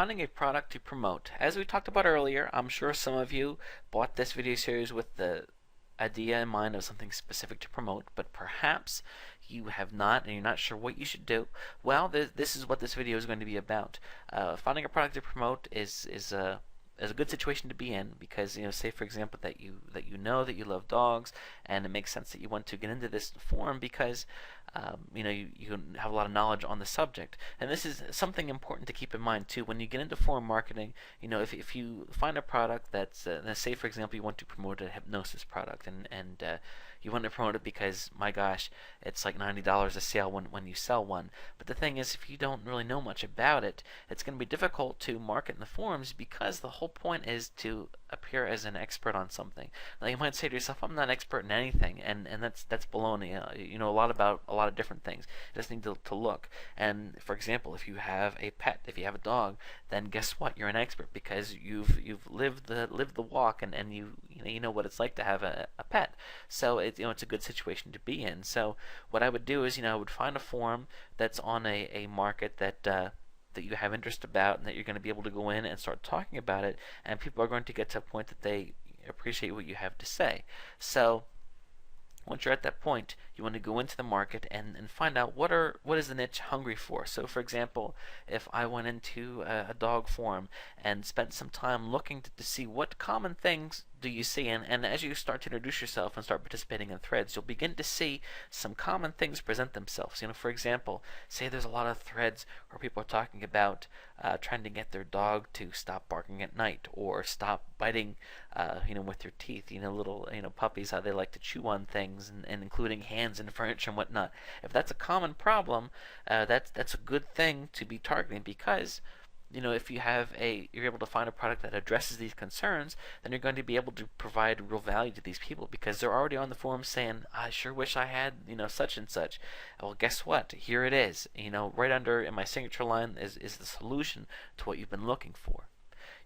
finding a product to promote. As we talked about earlier, I'm sure some of you bought this video series with the idea in mind of something specific to promote, but perhaps you have not and you're not sure what you should do. Well, this is what this video is going to be about. Finding a product to promote is a good situation to be in, because say for example that you know that you love dogs, and it makes sense that you want to get into this forum because you have a lot of knowledge on the subject. And this is something important to keep in mind too when you get into forum marketing. If you find a product that's let's say for example you want to promote a hypnosis product, and you want to promote it because, my gosh, it's like $90 a sale when you sell one. But the thing is, if you don't really know much about it, it's going to be difficult to market in the forums, because the whole point is to appear as an expert on something. Now you might say to yourself, I'm not an expert in anything, and that's baloney. You know a lot about a lot of different things. You just need to look. And for example, if you have a pet, if you have a dog, then guess what? You're an expert, because you've lived the walk, and you know what it's like to have a pet. So it's a good situation to be in. So what I would do is I would find a forum that's on a market that you have interest about, and that you're going to be able to go in and start talking about it, and people are going to get to a point that they appreciate what you have to say. So once you're at that point, you want to go into the market and find out what is the niche hungry for. So for example, if I went into a dog forum and spent some time looking to see what common things do you see, and as you start to introduce yourself and start participating in threads, you'll begin to see some common things present themselves. For example, say there's a lot of threads where people are talking about trying to get their dog to stop barking at night, or stop biting with their teeth. Little puppies, how they like to chew on things, and including hands and furniture and whatnot. If that's a common problem, that's a good thing to be targeting, because if you're able to find a product that addresses these concerns, then you're going to be able to provide real value to these people, because they're already on the forum saying, I sure wish I had such and such. Well, guess what? Here it is. Right under in my signature line is the solution to what you've been looking for.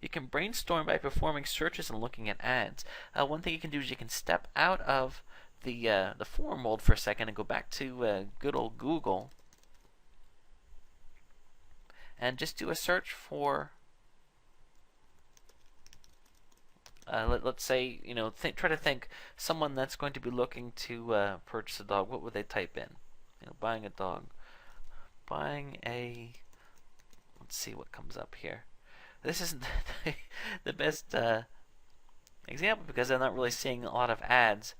You can brainstorm by performing searches and looking at ads. One thing you can do is you can step out of the forum world for a second and go back to good old Google, and just do a search for let's say try to think someone that's going to be looking to purchase a dog. What would they type in? Buying a dog, let's see what comes up here. This isn't the best example, because I'm not really seeing a lot of ads.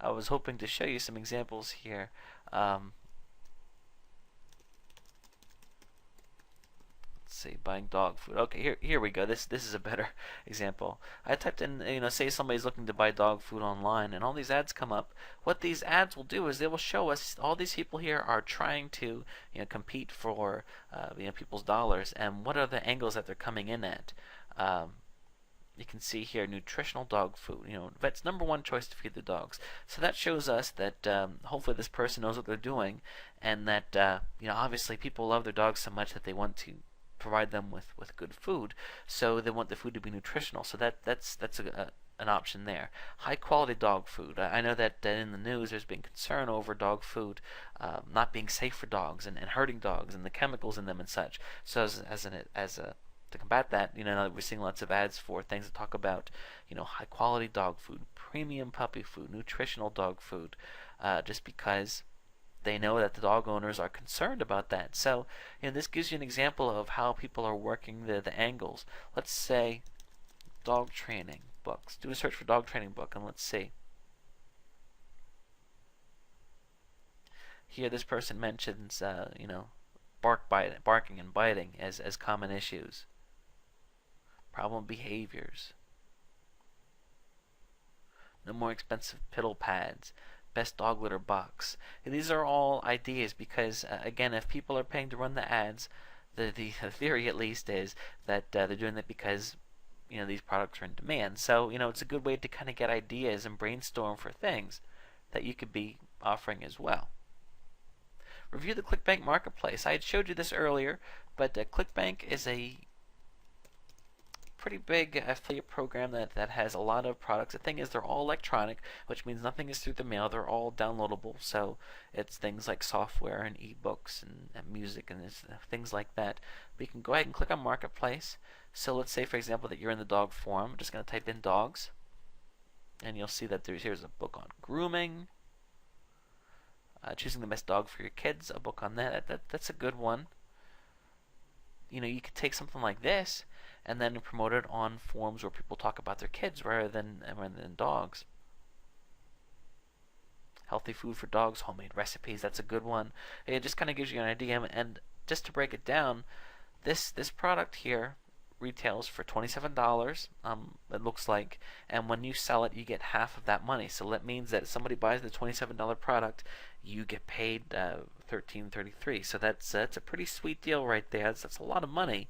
I was hoping to show you some examples here. See, buying dog food. Okay, here we go. This is a better example. I typed in, say somebody's looking to buy dog food online, and all these ads come up. What these ads will do is they will show us all these people here are trying to compete for people's dollars, and what are the angles that they're coming in at. You can see here nutritional dog food. Vet's #1 choice to feed the dogs. So that shows us that hopefully this person knows what they're doing, and that obviously people love their dogs so much that they want to provide them with good food, so they want the food to be nutritional. So that's an option there. High quality dog food. I know that in the news there's been concern over dog food not being safe for dogs, and hurting dogs, and the chemicals in them and such. So to combat that, we're seeing lots of ads for things that talk about high quality dog food, premium puppy food, nutritional dog food, just because they know that the dog owners are concerned about that. So this gives you an example of how people are working the angles. Let's say dog training books. Do a search for dog training book, and let's see. Here this person mentions barking and biting as common issues. Problem behaviors. No more expensive piddle pads. Best dog litter box. And these are all ideas, because again, if people are paying to run the ads, the theory at least is that they're doing that because these products are in demand. So it's a good way to kind of get ideas and brainstorm for things that you could be offering as well. Review the ClickBank marketplace. I had showed you this earlier, but ClickBank is a pretty big affiliate program that has a lot of products. The thing is, they're all electronic, which means nothing is through the mail. They're all downloadable, so it's things like software and ebooks and music and things like that. But you can go ahead and click on Marketplace. So let's say, for example, that you're in the dog forum. I'm just going to type in dogs, and you'll see that here's a book on grooming, choosing the best dog for your kids, a book on that's a good one. You could take something like this and then promote it on forums where people talk about their kids rather than dogs. Healthy food for dogs, homemade recipes, that's a good one. It just kind of gives you an idea. And just to break it down, this product here retails for $27, it looks like, and when you sell it, you get half of that money. So that means that if somebody buys the $27 product, you get paid $13.33. So that's a pretty sweet deal right there. That's a lot of money,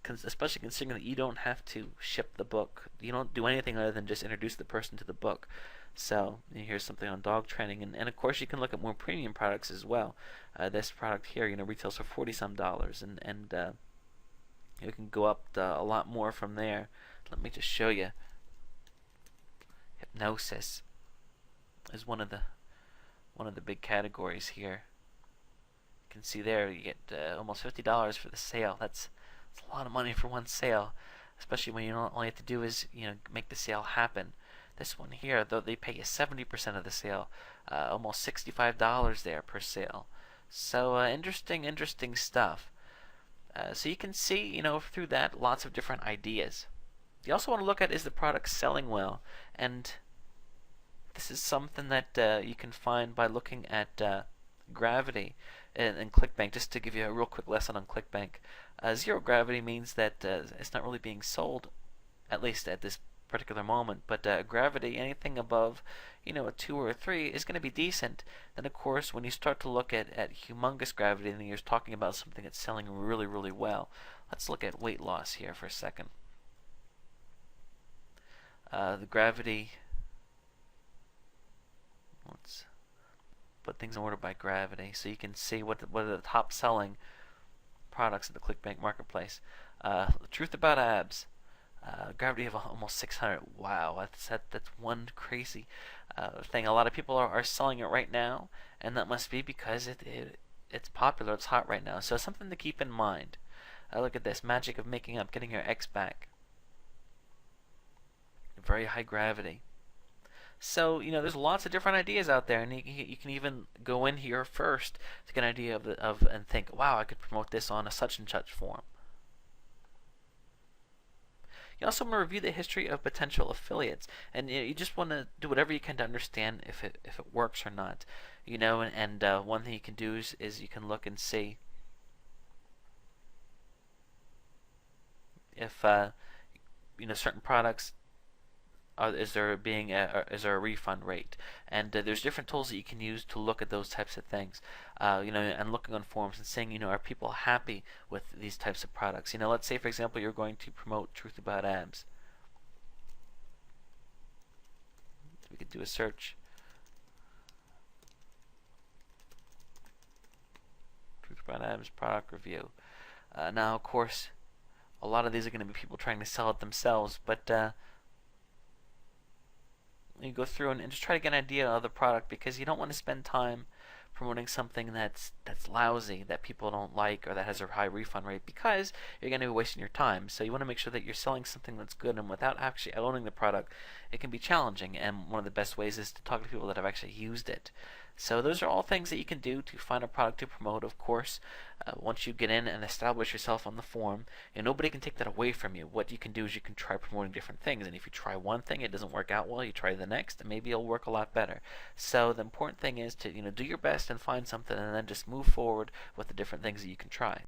especially considering that you don't have to ship the book. You don't do anything other than just introduce the person to the book. So here's something on dog training, and of course you can look at more premium products as well. This product here, retails for $40-some, and you can go up a lot more from there. Let me just show you. Hypnosis is one of the big categories here. You can see there you get almost $50 for the sale. That's a lot of money for one sale, especially when all you have to do is make the sale happen. This one here, though, they pay you 70% of the sale, almost $65 there per sale. So interesting stuff. So you can see, through that, lots of different ideas. You also want to look at, is the product selling well? And this is something that you can find by looking at gravity and ClickBank. Just to give you a real quick lesson on ClickBank, zero gravity means that it's not really being sold, at least at this particular moment. But gravity, anything above a 2 or a 3 is going to be decent. Then of course when you start to look at humongous gravity, then you're talking about something that's selling really well. Let's look at weight loss here for a second. The gravity, let's put things in order by gravity so you can see what are the top selling products in the ClickBank marketplace. The truth about abs. Gravity of almost 600. Wow, that's one crazy thing. A lot of people are selling it right now, and that must be because it's popular. It's hot right now. So something to keep in mind. Look at this magic of making up, getting your ex back. Very high gravity. So there's lots of different ideas out there, and you can even go in here first to get an idea and think, wow, I could promote this on a such and such forum. You also want to review the history of potential affiliates, and you just want to do whatever you can to understand if it works or not. And one thing you can do is you can look and see if certain products is there a refund rate, and there's different tools that you can use to look at those types of things, and looking on forums and saying, are people happy with these types of products? Let's say for example you're going to promote Truth About Abs. We could do a search. Truth About Abs product review. Now of course a lot of these are going to be people trying to sell it themselves, but you go through and just try to get an idea of the product, because you don't want to spend time promoting something that's lousy, that people don't like, or that has a high refund rate, because you're going to be wasting your time. So you want to make sure that you're selling something that's good, and without actually owning the product, it can be challenging. And one of the best ways is to talk to people that have actually used it. So those are all things that you can do to find a product to promote. Of course, once you get in and establish yourself on the forum, and nobody can take that away from you. What you can do is you can try promoting different things, and if you try one thing, it doesn't work out well, you try the next, and maybe it'll work a lot better. So the important thing is to do your best and find something, and then just move forward with the different things that you can try.